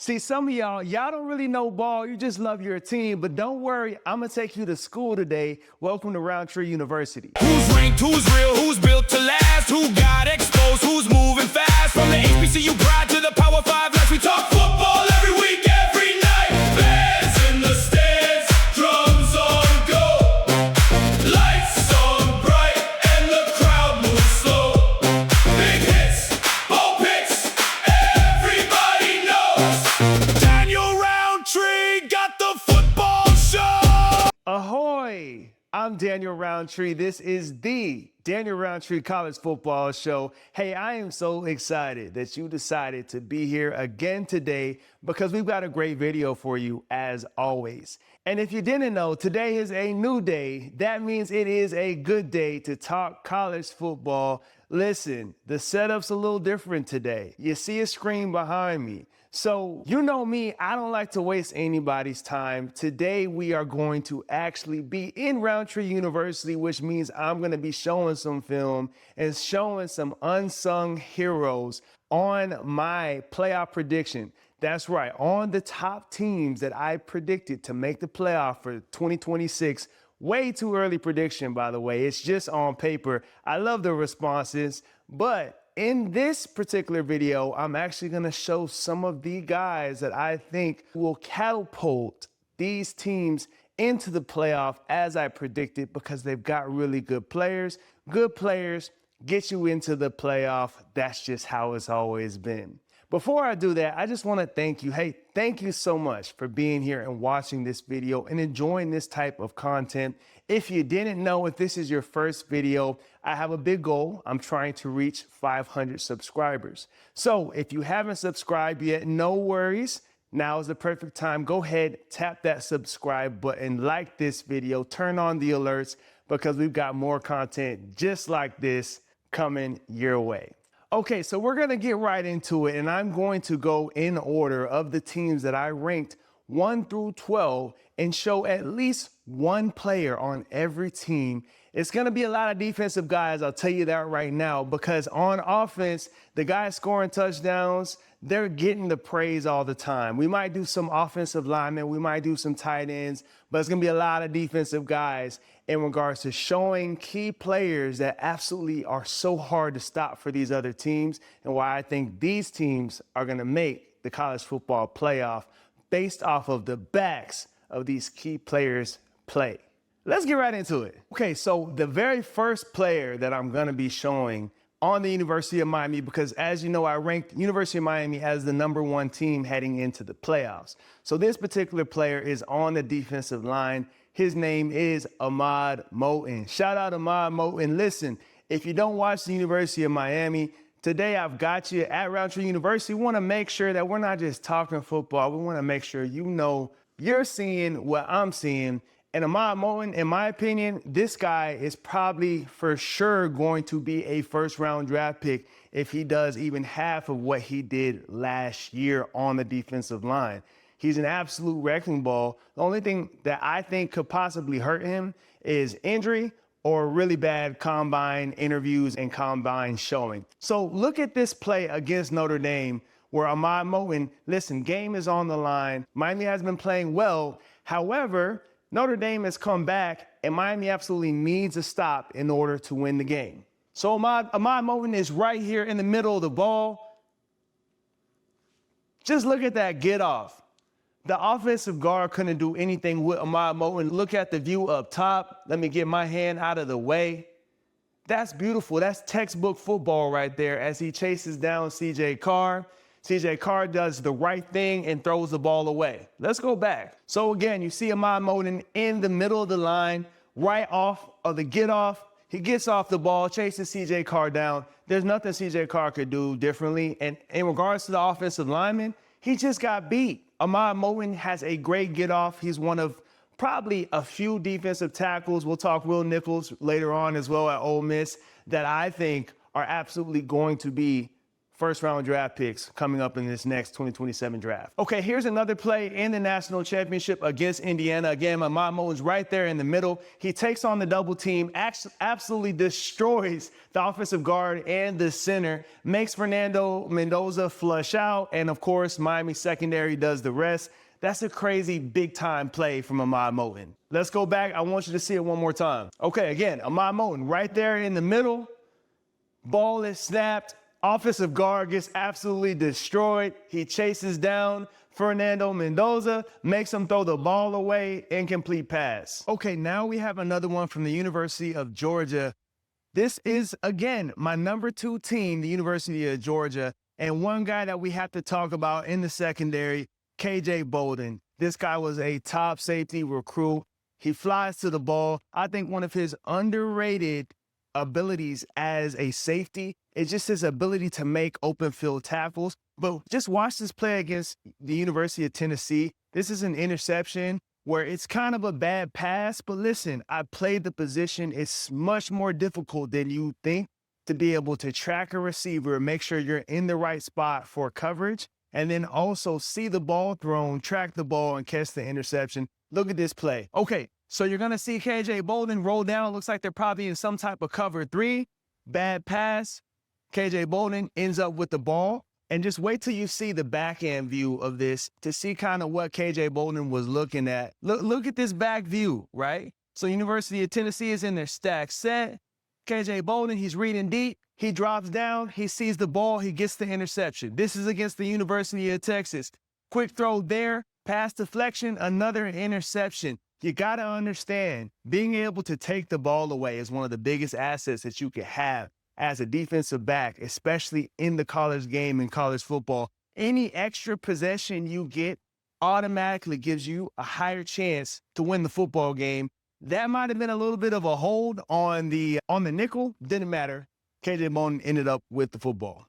See, some of y'all don't really know ball. You just love your team. But don't worry, I'm going to take you to school today. Welcome to Roundtree University. Who's ranked, who's real, who's built to last, who got exposed, who's moving fast. From the HBCU pride to the Power 5, like we talk football every week, every night. Fans in the stands, drums on go. Lights on bright, and the crowd moves slow. Big hits, ball picks, everybody knows. Daniel Roundtree got the football show. Ahoy! I'm Daniel Roundtree. This is the Daniel Roundtree College Football Show. Hey, I am so excited that you decided to be here again today because we've got a great video for you as always. And if you didn't know, today is a new day. That means it is a good day to talk college football. Listen, the setup's a little different today. You see a screen behind me. So you know me, I don't like to waste anybody's time. Today we are going to actually be in Roundtree University, which means I'm going to be showing some film and showing some unsung heroes on my playoff prediction. That's right, on the top teams that I predicted to make the playoff for 2026. Way too early prediction, by the way. It's just on paper. I love the responses, but in this particular video, I'm actually going to show some of the guys that I think will catapult these teams into the playoff as I predicted because they've got really good players. Good players get you into the playoff. That's just how it's always been. Before I do that, I just want to thank you. Hey, thank you so much for being here and watching this video and enjoying this type of content. If you didn't know, if this is your first video, I have a big goal. I'm trying to reach 500 subscribers. So if you haven't subscribed yet, no worries. Now is the perfect time. Go ahead, tap that subscribe button, like this video, turn on the alerts because we've got more content just like this coming your way. Okay, so we're going to get right into it, and I'm going to go in order of the teams that I ranked 1 through 12 and show at least one player on every team. It's going to be a lot of defensive guys, I'll tell you that right now, because on offense, the guys scoring touchdowns, they're getting the praise all the time. We might do some offensive linemen, we might do some tight ends, but it's going to be a lot of defensive guys in regards to showing key players that absolutely are so hard to stop for these other teams and why I think these teams are going to make the college football playoff based off of the backs of these key players' play. Let's get right into it. Okay, so the very first player that I'm going to be showing on the University of Miami, because as you know, I ranked University of Miami as the #1 team heading into the playoffs. So this particular player is on the defensive line. His name is Ahmad Moten. Shout out Ahmad Moten. Listen, if you don't watch the University of Miami, today I've got you at Roundtree University. We want to make sure that we're not just talking football. We want to make sure you know you're seeing what I'm seeing. And Ahmad Moten, in my opinion, this guy is probably for sure going to be a first-round draft pick if he does even half of what he did last year on the defensive line. He's an absolute wrecking ball. The only thing that I think could possibly hurt him is injury or really bad combine interviews and combine showing. So look at this play against Notre Dame where Ahmad Moten, listen, game is on the line. Miami has been playing well. However, Notre Dame has come back and Miami absolutely needs a stop in order to win the game. So Ahmad Moten is right here in the middle of the ball. Just look at that get off. The offensive guard couldn't do anything with Ahmad Moten. Look at the view up top. Let me get my hand out of the way. That's beautiful. That's textbook football right there as he chases down CJ Carr. CJ Carr does the right thing and throws the ball away. Let's go back. So again, you see Ahmad Moten in the middle of the line, right off of the get off. He gets off the ball, chases CJ Carr down. There's nothing CJ Carr could do differently. And in regards to the offensive lineman, he just got beat. Ahmad Moten has a great get off. He's one of probably a few defensive tackles. We'll talk Will Nichols later on as well at Ole Miss that I think are absolutely going to be first-round draft picks coming up in this next 2027 draft. Okay, here's another play in the national championship against Indiana. Again, Ahmad Moten's right there in the middle. He takes on the double team, absolutely destroys the offensive guard and the center, makes Fernando Mendoza flush out, and of course, Miami secondary does the rest. That's a crazy big-time play from Ahmad Moten. Let's go back. I want you to see it one more time. Okay, again, Ahmad Moten right there in the middle. Ball is snapped. Offensive guard gets absolutely destroyed. He chases down Fernando Mendoza, makes him throw the ball away, incomplete pass. Okay, now we have another one from the University of Georgia. This is, again, my number 2 team, the University of Georgia, and one guy that we have to talk about in the secondary, KJ Bolden. This guy was a top safety recruit. He flies to the ball. I think one of his underrated abilities as a safety is just his ability to make open field tackles. But just watch this play against the University of Tennessee. This is an interception where it's kind of a bad pass, but listen, I played the position. It's much more difficult than you think to be able to track a receiver, make sure you're in the right spot for coverage, and then also see the ball thrown, track the ball, and catch the interception. Look at this play. Okay, so you're going to see KJ Bolden roll down. Looks like they're probably in some type of cover 3. Bad pass. KJ Bolden ends up with the ball. And just wait till you see the back end view of this to see kind of what KJ Bolden was looking at. Look at this back view, right? So University of Tennessee is in their stack set. KJ Bolden, he's reading deep. He drops down. He sees the ball. He gets the interception. This is against the University of Texas. Quick throw there. Pass deflection. Another interception. You got to understand, being able to take the ball away is one of the biggest assets that you can have as a defensive back, especially in the college game and college football. Any extra possession you get automatically gives you a higher chance to win the football game. That might have been a little bit of a hold on the nickel. Didn't matter. KJ Bolden ended up with the football.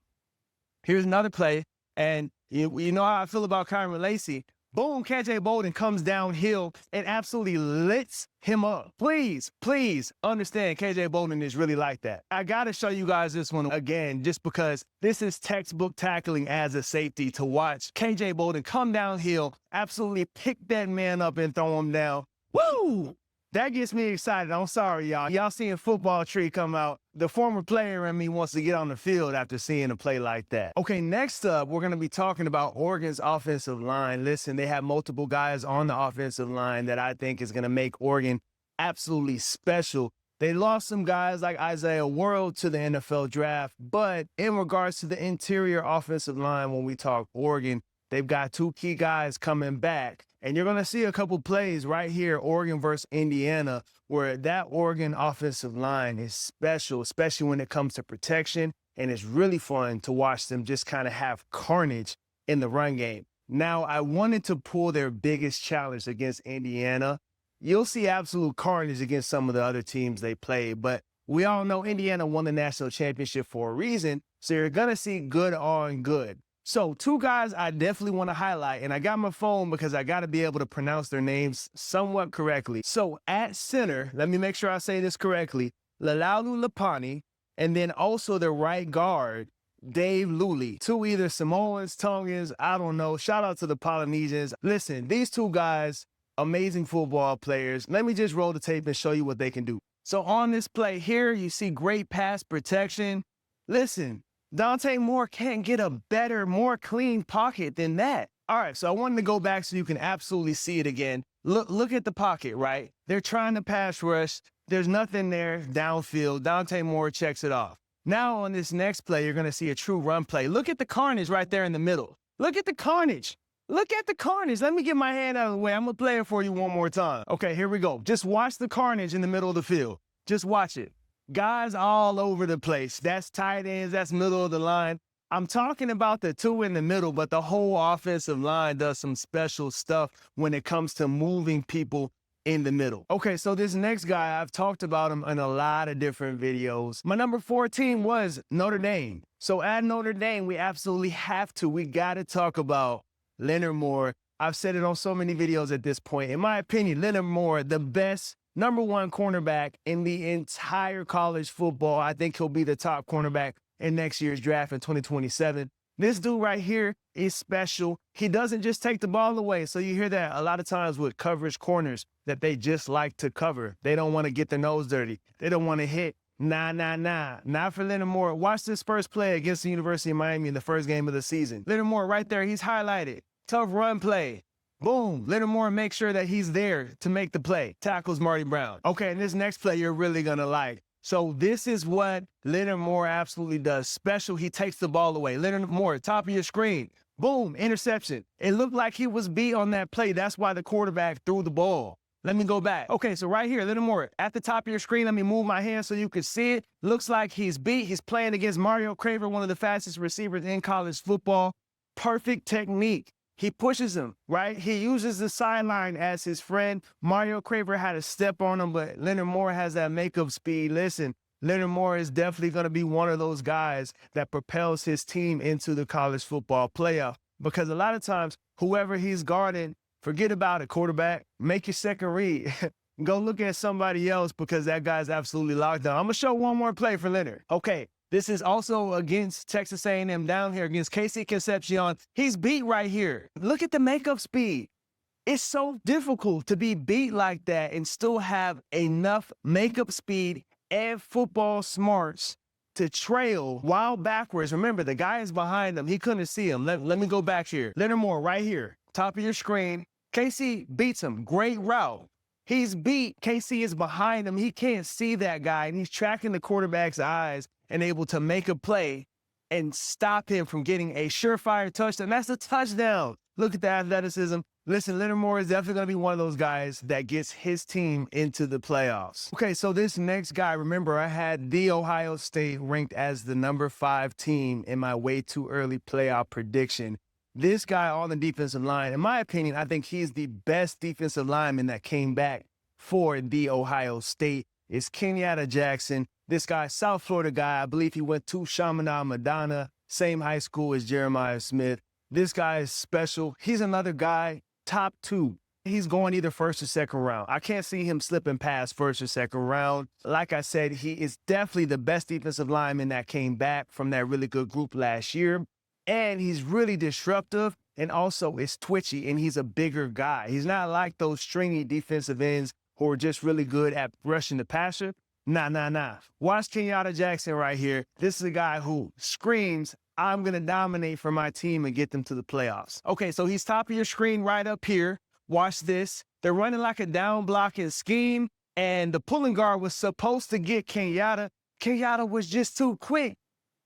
Here's another play, and you know how I feel about Kyron Lacey. Boom, KJ Bolden comes downhill and absolutely lits him up. Please, please understand KJ Bolden is really like that. I got to show you guys this one again just because this is textbook tackling as a safety to watch KJ Bolden come downhill, absolutely pick that man up and throw him down. Woo! That gets me excited. I'm sorry, y'all. Y'all seeing football tree come out. The former player in me wants to get on the field after seeing a play like that. Okay, next up, we're going to be talking about Oregon's offensive line. Listen, they have multiple guys on the offensive line that I think is going to make Oregon absolutely special. They lost some guys like Isaiah World to the NFL draft, but in regards to the interior offensive line, when we talk Oregon, they've got 2 key guys coming back. And you're going to see a couple plays right here, Oregon versus Indiana, where that Oregon offensive line is special, especially when it comes to protection. And it's really fun to watch them just kind of have carnage in the run game. Now, I wanted to pull their biggest challenge against Indiana. You'll see absolute carnage against some of the other teams they play, but we all know Indiana won the national championship for a reason. So you're going to see good on good. So 2 guys I definitely want to highlight, and I got my phone because I got to be able to pronounce their names somewhat correctly. So at center, let me make sure I say this correctly, Lalalu Lapani, and then also the right guard, Dave Luli. 2 either Samoans, Tongans, I don't know. Shout out to the Polynesians. Listen, these 2 guys, amazing football players. Let me just roll the tape and show you what they can do. So on this play here, you see great pass protection. Listen, Dante Moore can't get a better, more clean pocket than that. All right, so I wanted to go back so you can absolutely see it again. Look at the pocket, right? They're trying to pass rush. There's nothing there downfield. Dante Moore checks it off. Now on this next play, you're going to see a true run play. Look at the carnage right there in the middle. Look at the carnage. Look at the carnage. Let me get my hand out of the way. I'm going to play it for you one more time. Okay, here we go. Just watch the carnage in the middle of the field. Just watch it. Guys all over the place. That's tight ends. That's middle of the line. I'm talking about the 2 in the middle, but the whole offensive line does some special stuff when it comes to moving people in the middle. Okay, so this next guy, I've talked about him in a lot of different videos. My number 14 was Notre Dame. So at Notre Dame, we absolutely have to. We got to talk about Leonard Moore. I've said it on so many videos at this point. In my opinion, Leonard Moore, the best #1 cornerback in the entire college football. I think he'll be the top cornerback in next year's draft in 2027. This dude right here is special. He doesn't just take the ball away. So you hear that a lot of times with coverage corners that they just like to cover. They don't want to get their nose dirty. They don't want to hit. Nah. Not for Leonard Moore. Watch this first play against the University of Miami in the first game of the season. Leonard Moore right there, he's highlighted. Tough run play. Boom. Leonard Moore makes sure that he's there to make the play. Tackles Marty Brown. Okay, and this next play you're really going to like. So this is what Leonard Moore absolutely does special. He takes the ball away. Leonard Moore, top of your screen. Boom, interception. It looked like he was beat on that play. That's why the quarterback threw the ball. Let me go back. Okay, so right here, Leonard Moore, at the top of your screen, let me move my hand so you can see it. Looks like he's beat. He's playing against Mario Craver, one of the fastest receivers in college football. Perfect technique. He pushes him, right? He uses the sideline as his friend. Mario Craver had a step on him, but Leonard Moore has that makeup speed. Listen, Leonard Moore is definitely going to be one of those guys that propels his team into the college football playoff, because a lot of times, whoever he's guarding, forget about it, quarterback. Make your second read. Go look at somebody else because that guy's absolutely locked down. I'm going to show one more play for Leonard. Okay. This is also against Texas A&M down here against KC Concepcion. He's beat right here. Look at the makeup speed. It's so difficult to be beat like that and still have enough makeup speed and football smarts to trail while backwards. Remember, the guy is behind him. He couldn't see him. Let me go back here. Leonard Moore right here, top of your screen. KC beats him. Great route. He's beat. KC is behind him. He can't see that guy, and he's tracking the quarterback's eyes and able to make a play and stop him from getting a surefire touchdown. That's a touchdown. Look at the athleticism. Listen, Leonard Moore is definitely going to be one of those guys that gets his team into the playoffs. Okay, so this next guy, remember, I had the Ohio State ranked as the number 5 team in my way too early playoff prediction. This guy on the defensive line, in my opinion, I think he's the best defensive lineman that came back for the Ohio State. It's Kenyatta Jackson. This guy, South Florida guy, I believe he went to Chaminade Madonna, same high school as Jeremiah Smith. This guy is special. He's another guy, top 2. He's going either first or second round. I can't see him slipping past first or second round. Like I said, he is definitely the best defensive lineman that came back from that really good group last year. And he's really disruptive and also is twitchy, and he's a bigger guy. He's not like those stringy defensive ends who are just really good at rushing the passer. Nah. Watch Kenyatta Jackson right here. This is a guy who screams, I'm going to dominate for my team and get them to the playoffs. Okay, so he's top of your screen right up here. Watch this. They're running like a down blocking scheme, and the pulling guard was supposed to get Kenyatta. Kenyatta was just too quick.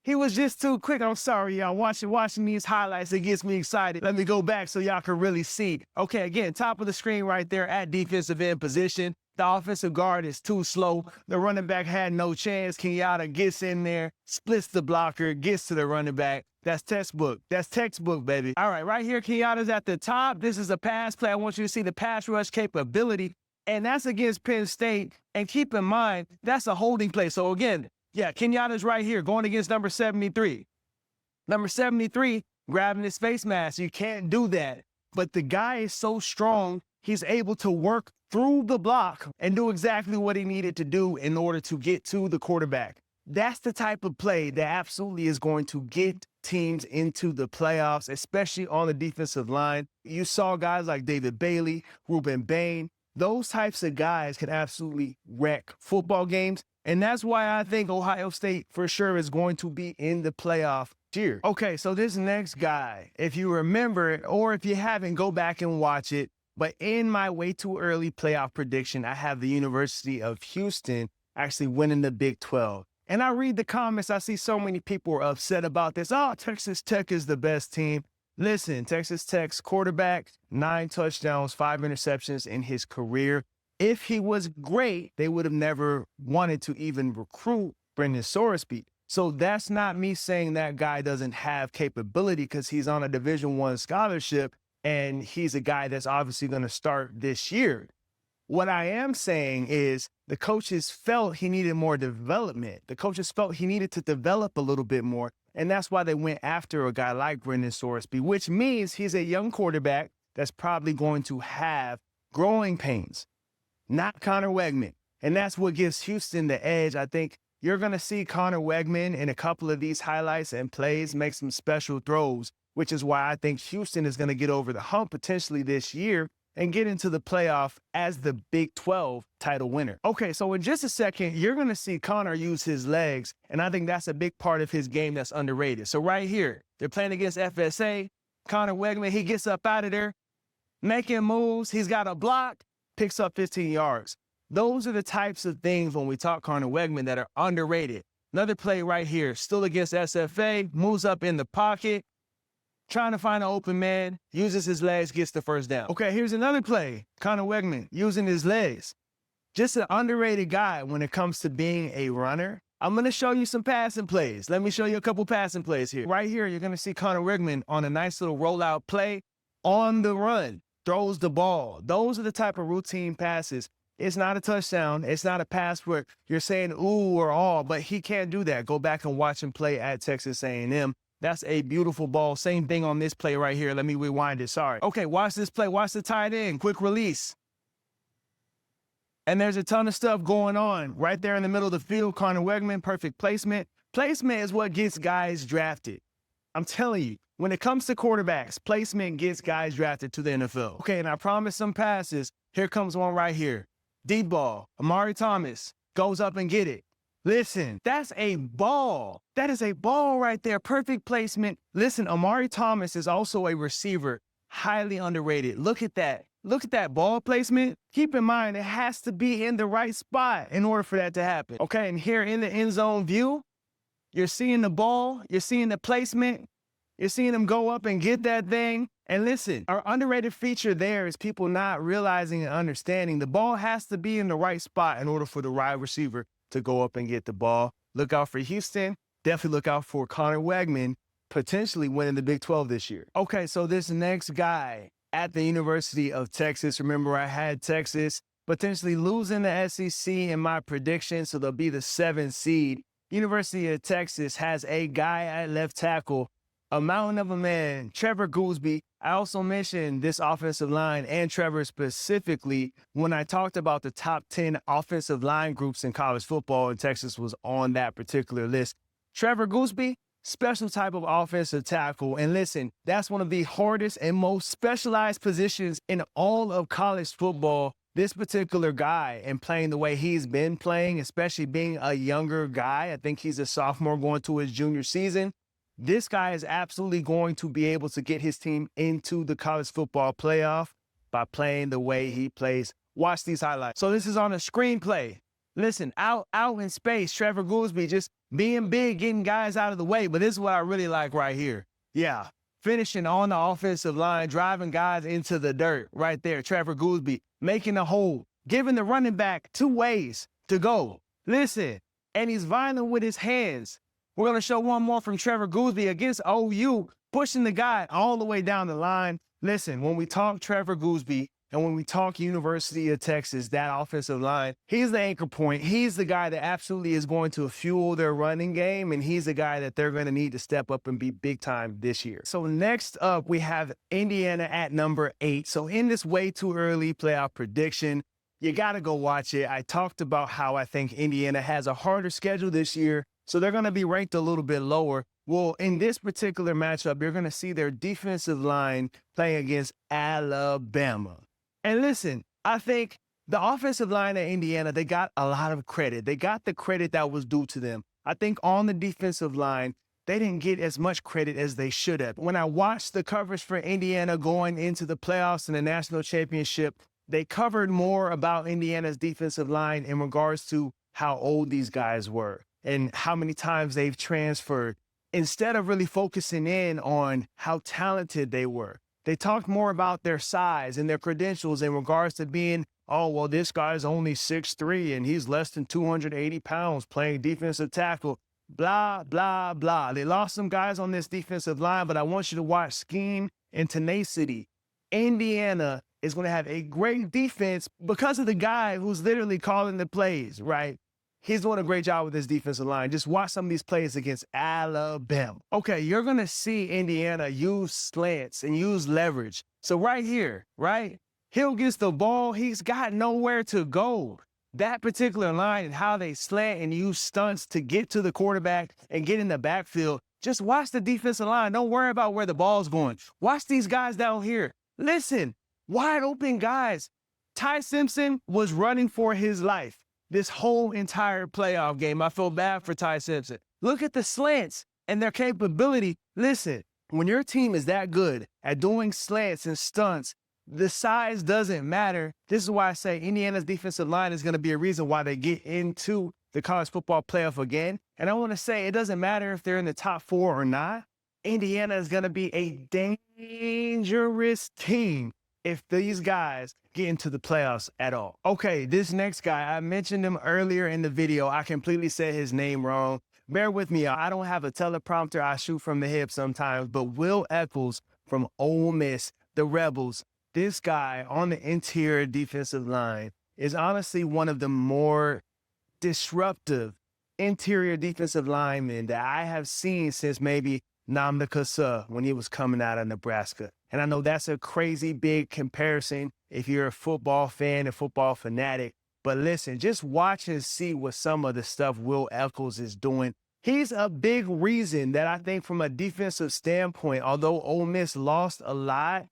He was just too quick. I'm sorry, y'all. Watching these highlights, it gets me excited. Let me go back so y'all can really see. Okay, again, top of the screen right there at defensive end position. The offensive guard is too slow. The running back had no chance. Kenyatta gets in there, splits the blocker, gets to the running back. That's textbook. That's textbook, baby. All right, right here, Kenyatta's at the top. This is a pass play. I want you to see the pass rush capability, and that's against Penn State. And keep in mind, that's a holding play. So again, yeah, Kenyatta's right here going against number 73. Number 73 grabbing his face mask. You can't do that. But the guy is so strong, he's able to work through the block and do exactly what he needed to do in order to get to the quarterback. That's the type of play that absolutely is going to get teams into the playoffs, especially on the defensive line. You saw guys like David Bailey, Ruben Bain. Those types of guys can absolutely wreck football games. And that's why I think Ohio State for sure is going to be in the playoff tier. Okay, so this next guy, if you remember it, or if you haven't, go back and watch it. But in my way too early playoff prediction, I have the University of Houston actually winning the Big 12. And I read the comments, I see so many people are upset about this. Oh, Texas Tech is the best team. Listen, Texas Tech's quarterback, 9 touchdowns, 5 interceptions in his career. If he was great, they would have never wanted to even recruit Brendan Sorsby. So that's not me saying that guy doesn't have capability, because he's on a Division I scholarship and he's a guy that's obviously going to start this year. What I am saying is the coaches felt he needed more development. The coaches felt he needed to develop a little bit more. And that's why they went after a guy like Brendan Sorsby, which means he's a young quarterback that's probably going to have growing pains, not Connor Wegman. And that's what gives Houston the edge. I think you're going to see Connor Wegman in a couple of these highlights and plays make some special throws, which is why I think Houston is going to get over the hump potentially this year and get into the playoff as the Big 12 title winner. Okay, so in just a second, you're going to see Connor use his legs, and I think that's a big part of his game that's underrated. So right here, they're playing against FSA. Connor Wegman, he gets up out of there, making moves. He's got a block, picks up 15 yards. Those are the types of things when we talk Connor Wegman that are underrated. Another play right here, still against SFA, moves up in the pocket, trying to find an open man, uses his legs, gets the first down. Okay, here's another play. Connor Wegman using his legs. Just an underrated guy when it comes to being a runner. I'm going to show you some passing plays. Let me show you a couple passing plays here. Right here, you're going to see Connor Wegman on a nice little rollout play on the run, throws the ball. Those are the type of routine passes. It's not a touchdown. It's not a pass where you're saying ooh or all, but he can't do that. Go back and watch him play at Texas A&M. That's a beautiful ball. Same thing on this play right here. Let me rewind it. Sorry. Okay, watch this play. Watch the tight end. Quick release. And there's a ton of stuff going on right there in the middle of the field. Connor Wegman, perfect placement. Placement is what gets guys drafted. I'm telling you, when it comes to quarterbacks, placement gets guys drafted to the NFL. Okay, and I promise some passes. Here comes one right here. Deep ball. Amari Thomas goes up and get it. Listen, that's a ball. That is a ball right there. Perfect placement. Listen, Amari Thomas is also a receiver. Highly underrated. Look at that. Look at that ball placement. Keep in mind, it has to be in the right spot in order for that to happen. Okay, and here in the end zone view, you're seeing the ball. You're seeing the placement. You're seeing him go up and get that thing. And listen, our underrated feature there is people not realizing and understanding the ball has to be in the right spot in order for the wide receiver to go up and get the ball. Look out for Houston. Definitely look out for Connor Wegman potentially winning the Big 12 this year. Okay, so this next guy at the University of Texas, remember I had Texas potentially losing the SEC in my prediction, so they'll be the 7th seed. University of Texas has a guy at left tackle, a mountain of a man, Trevor Goulby. I also mentioned this offensive line and Trevor specifically when I talked about the top 10 offensive line groups in college football, and Texas was on that particular list. Trevor Goulby, special type of offensive tackle. And listen, that's one of the hardest and most specialized positions in all of college football. This particular guy and playing the way he's been playing, especially being a younger guy, I think he's a sophomore going to his junior season. This guy is absolutely going to be able to get his team into the college football playoff by playing the way he plays. Watch these highlights. So this is on a screenplay. Listen, out in space, Trevor Goulby just being big, getting guys out of the way. But this is what I really like right here. Yeah, finishing on the offensive line, driving guys into the dirt right there. Trevor Goulby making a hole, giving the running back 2 ways to go. Listen, and he's violent with his hands. We're going to show one more from Trevor Goulby against OU, pushing the guy all the way down the line. Listen, when we talk Trevor Goulby and when we talk University of Texas, that offensive line, he's the anchor point. He's the guy that absolutely is going to fuel their running game, and he's the guy that they're going to need to step up and be big time this year. So next up, we have Indiana at number 8. So in this way too early playoff prediction, you got to go watch it. I talked about how I think Indiana has a harder schedule this year, so they're going to be ranked a little bit lower. Well, in this particular matchup, you're going to see their defensive line playing against Alabama. And listen, I think the offensive line at Indiana, they got a lot of credit. They got the credit that was due to them. I think on the defensive line, they didn't get as much credit as they should have. When I watched the coverage for Indiana going into the playoffs and the national championship, they covered more about Indiana's defensive line in regards to how old these guys were and how many times they've transferred, instead of really focusing in on how talented they were. They talked more about their size and their credentials in regards to being, oh, well, this guy's only 6'3" and he's less than 280 pounds playing defensive tackle, blah, blah, blah. They lost some guys on this defensive line, but I want you to watch scheme and tenacity. Indiana is going to have a great defense because of the guy who's literally calling the plays, right? He's doing a great job with his defensive line. Just watch some of these plays against Alabama. Okay, you're going to see Indiana use slants and use leverage. So right here, right? Hill gets the ball. He's got nowhere to go. that particular line and how they slant and use stunts to get to the quarterback and get in the backfield. Just watch the defensive line. Don't worry about where the ball's going. Watch these guys down here. Listen, wide open guys. Ty Simpson was running for his life this whole entire playoff game. I feel bad for Ty Simpson. Look at the slants and their capability. Listen, when your team is that good at doing slants and stunts, the size doesn't matter. This is why I say Indiana's defensive line is going to be a reason why they get into the college football playoff again. And I want to say it doesn't matter if they're in the top 4 or not. Indiana is going to be a dangerous team if these guys get into the playoffs at all. Okay, this next guy, I mentioned him earlier in the video. I completely said his name wrong. Bear with me. I don't have a teleprompter. I shoot from the hip sometimes. But Will Eckles from Ole Miss, the Rebels, this guy on the interior defensive line is honestly one of the more disruptive interior defensive linemen that I have seen since maybe Nnamdi Suh when he was coming out of Nebraska. And I know that's a crazy big comparison if you're a football fan, a football fanatic. But listen, just watch and see what some of the stuff Will Eckles is doing. He's a big reason that I think from a defensive standpoint, although Ole Miss lost a lot,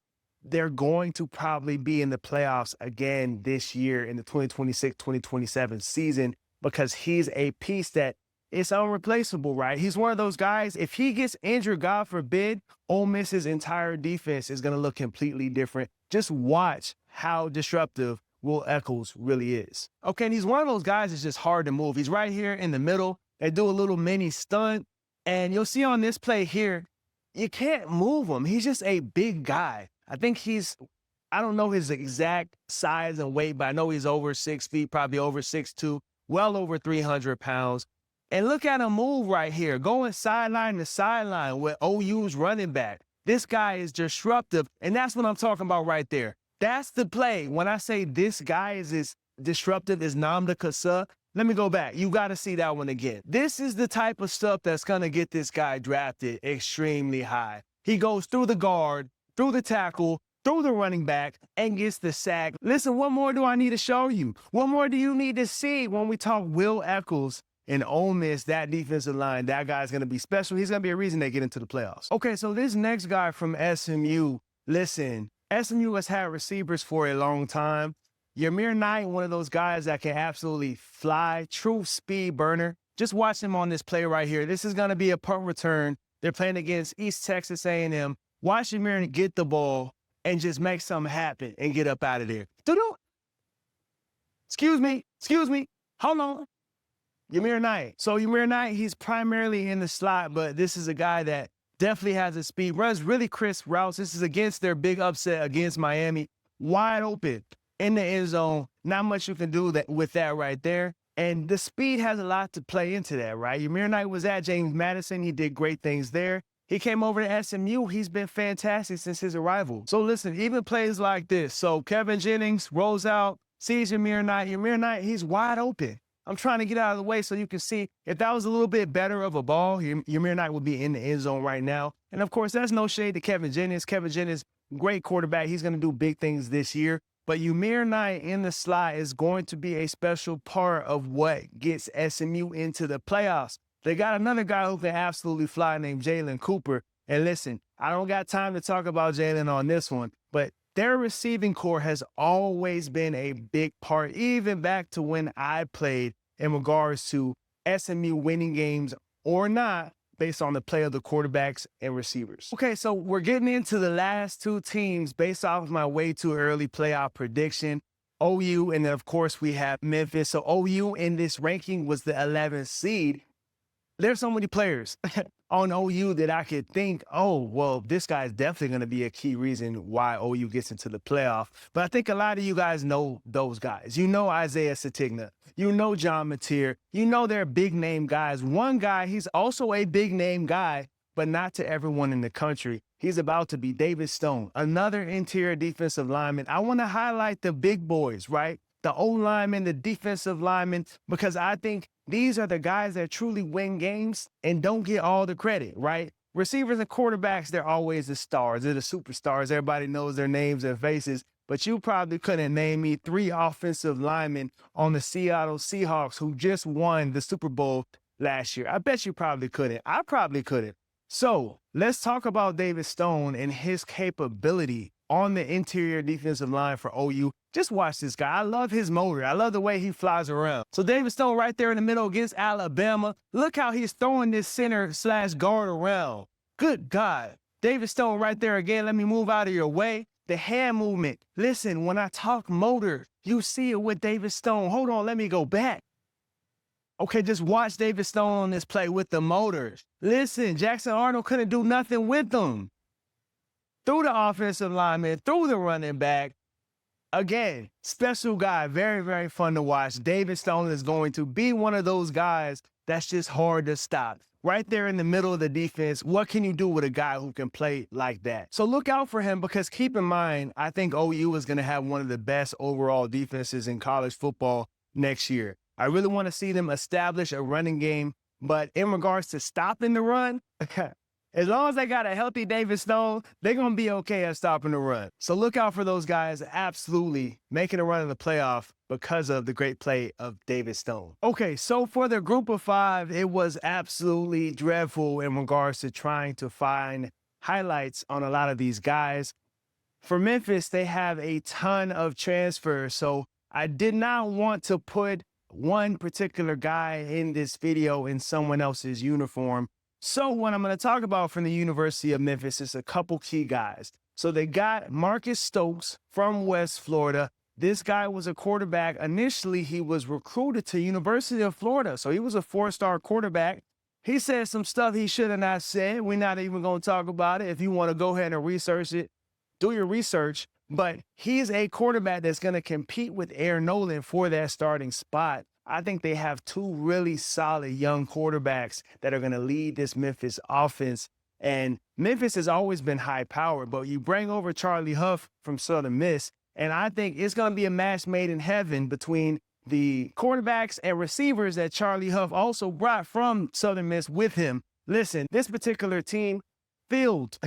they're going to probably be in the playoffs again this year in the 2026-2027 season because he's a piece that is unreplaceable, right? He's one of those guys, if he gets injured, God forbid, Ole Miss's entire defense is going to look completely different. Just watch how disruptive Will Eckles really is. Okay, and he's one of those guys that's just hard to move. He's right here in the middle. They do a little mini stunt, and you'll see on this play here, you can't move him. He's just a big guy. I think I don't know his exact size and weight, but I know he's over 6 feet, probably over 6'2", well over 300 pounds. And look at him move right here, going sideline to sideline with OU's running back. This guy is disruptive, and that's what I'm talking about right there. That's the play. When I say this guy is as disruptive as Nnamdi Suh, let me go back. You got to see that one again. This is the type of stuff that's going to get this guy drafted extremely high. He goes through the guard, through the tackle, through the running back, and gets the sack. Listen, what more do I need to show you? What more do you need to see when we talk Will Eckles and Ole Miss, that defensive line? That guy's going to be special. He's going to be a reason they get into the playoffs. Okay, so this next guy from SMU, listen, SMU has had receivers for a long time. Yamir Knight, one of those guys that can absolutely fly, true speed burner. Just watch him on this play right here. This is going to be a punt return. They're playing against East Texas A&M. Watch Yamir get the ball and just make something happen and get up out of there. Excuse me. Hold on. Yamir Knight. So Yamir Knight, he's primarily in the slot, but this is a guy that definitely has a speed, runs really crisp routes. This is against their big upset against Miami. Wide open in the end zone. Not much you can do with that right there. And the speed has a lot to play into that, right? Yamir Knight was at James Madison. He did great things there. He came over to SMU. He's been fantastic since his arrival. So listen, even plays like this. So Kevin Jennings rolls out, sees Yamir Knight. Yamir Knight, he's wide open. I'm trying to get out of the way so you can see if that was a little bit better of a ball, Yamir Knight would be in the end zone right now. And of course, that's no shade to Kevin Jennings. Kevin Jennings, great quarterback. He's going to do big things this year. But Yamir Knight in the slot is going to be a special part of what gets SMU into the playoffs. They got another guy who can absolutely fly named Jalen Cooper. And listen, I don't got time to talk about Jalen on this one, but their receiving core has always been a big part, even back to when I played in regards to SMU winning games or not, based on the play of the quarterbacks and receivers. Okay, so we're getting into the last two teams based off of my way too early playoff prediction. OU, and then of course we have Memphis. So OU in this ranking was the 11th seed. There's so many players on OU that I could think, oh, well, this guy is definitely going to be a key reason why OU gets into the playoff. But I think a lot of you guys know those guys. You know Isaiah Satigna. You know John Mateer. You know they're big-name guys. One guy, he's also a big-name guy, but not to everyone in the country. He's about to be David Stone, another interior defensive lineman. I want to highlight the big boys, right? The O-linemen, the defensive linemen, because I think these are the guys that truly win games and don't get all the credit, right? Receivers and quarterbacks, they're always the stars. They're the superstars. Everybody knows their names and faces. but you probably couldn't name me 3 offensive linemen on the Seattle Seahawks who just won the Super Bowl last year. I bet you probably couldn't. I probably couldn't. So let's talk about David Stone and his capability on the interior defensive line for OU. Just watch this guy. I love his motor. I love the way he flies around. So David Stone right there in the middle against Alabama. Look how he's throwing this center/guard around. Good God. David Stone right there again. Let me move out of your way. The hand movement. Listen, when I talk motor, you see it with David Stone. Hold on, let me go back. Okay, just watch David Stone on this play with the motors. Listen, Jackson Arnold couldn't do nothing with them. Through the offensive lineman, through the running back. Again, special guy, very, very fun to watch. David Stone is going to be one of those guys that's just hard to stop. Right there in the middle of the defense, what can you do with a guy who can play like that? So look out for him because keep in mind, I think OU is going to have one of the best overall defenses in college football next year. I really want to see them establish a running game, but in regards to stopping the run, as long as they got a healthy David Stone, they're going to be okay at stopping the run. So look out for those guys absolutely making a run in the playoff because of the great play of David Stone. Okay, so for the group of 5, it was absolutely dreadful in regards to trying to find highlights on a lot of these guys. For Memphis, they have a ton of transfers, so I did not want to put one particular guy in this video in someone else's uniform. So what I'm going to talk about from the University of Memphis is a couple key guys. So they got Marcus Stokes from West Florida. This guy was a quarterback. Initially, he was recruited to University of Florida. So he was a 4-star quarterback. He said some stuff he should have not said. We're not even going to talk about it. If you want to go ahead and research it, do your research. But he's a quarterback that's going to compete with Aaron Nolan for that starting spot. I think they have 2 really solid young quarterbacks that are going to lead this Memphis offense. And Memphis has always been high-powered, but you bring over Charlie Huff from Southern Miss, and I think it's going to be a match made in heaven between the quarterbacks and receivers that Charlie Huff also brought from Southern Miss with him. Listen, this particular team filled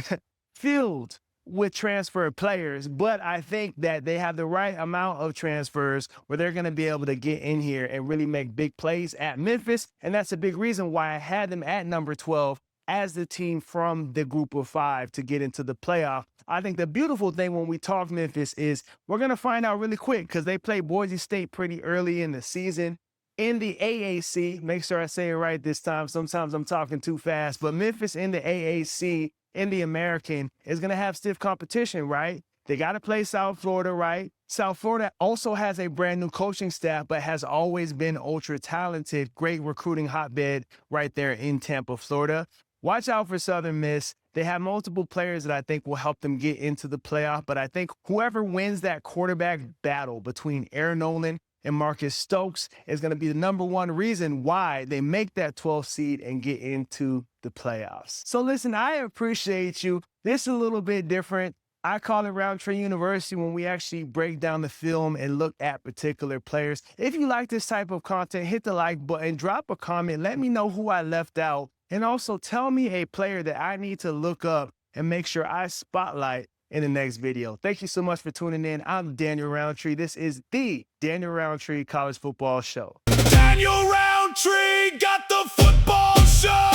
with transfer players, but I think that they have the right amount of transfers where they're going to be able to get in here and really make big plays at Memphis. And that's a big reason why I had them at number 12 as the team from the group of 5 to get into the playoff. I think the beautiful thing when we talk Memphis is we're going to find out really quick because they play Boise State pretty early in the season. In the AAC, make sure I say it right this time. Sometimes I'm talking too fast, but Memphis in the AAC in the American is going to have stiff competition, right? They got to play South Florida, right? South Florida also has a brand new coaching staff, but has always been ultra talented, great recruiting hotbed right there in Tampa, Florida. Watch out for Southern Miss. They have multiple players that I think will help them get into the playoff, but I think whoever wins that quarterback battle between Aaron Nolan and Marcus Stokes is going to be the number 1 reason why they make that 12th seed and get into the playoffs. So listen, I appreciate you. This is a little bit different. I call it Roundtree University when we actually break down the film and look at particular players. If you like this type of content, hit the like button, drop a comment, let me know who I left out, and also tell me a player that I need to look up and make sure I spotlight in the next video. Thank you so much for tuning in. I'm Daniel Roundtree. This is the Daniel Roundtree College Football Show. Daniel Roundtree got the football show.